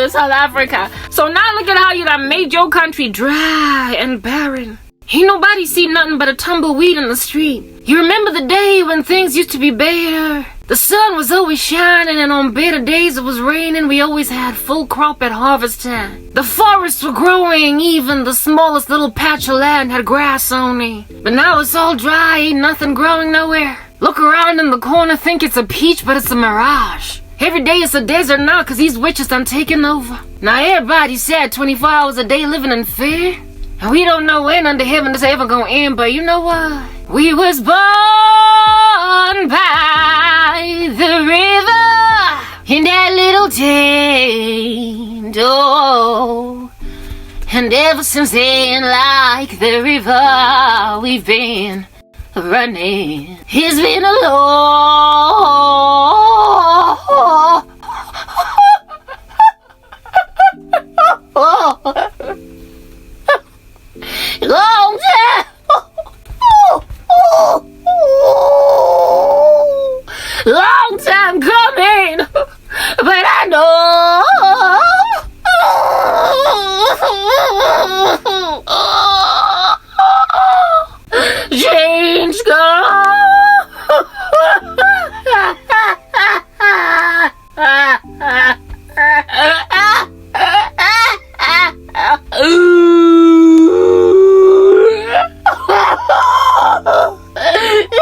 South Africa. So now look at how you done made your country dry and barren. Ain't nobody see nothing but a tumbleweed in the street. You remember the day when things used to be better? The sun was always shining, and on better days it was raining. We always had full crop at harvest time. The forests were growing, even the smallest little patch of land had grass on it. But now it's all dry, ain't nothing growing nowhere. Look around in the corner, think it's a peach, but it's a mirage. Every day it's a desert now, cause these witches done taking over. Now everybody's sad 24 hours a day living in fear. And we don't know when under heaven this ever gonna end, but you know what? We was born by the river in that little tent, oh. And ever since then, like the river, we've been running. It's been a long time. Long time coming. French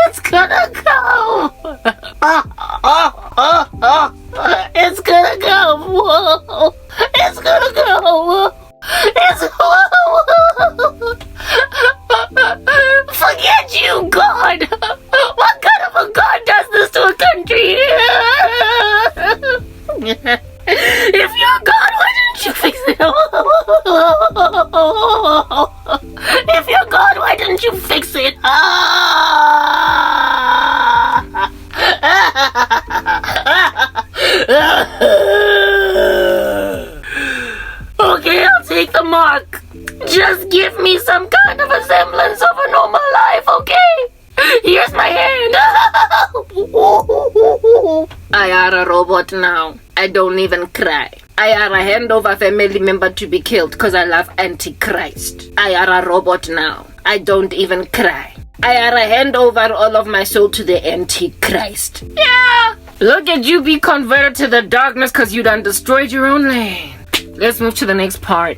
It's gonna go. It's gonna go. Whoa. It's gonna go. It's Forget you, God. What kind of a God does this to a country? If you're God, why didn't you fix it? If you're God, why didn't you fix it? Okay, I'll take the mark. Just give me some kind of a semblance of a normal life, okay? Here's my hand. I are a robot now. I don't even cry. I are a hand over family member to be killed because I love Antichrist. I are a robot now. I don't even cry. I are a hand over all of my soul to the Antichrist. Yeah! Look at you be converted to the darkness because you done destroyed your own land. Let's move to the next part.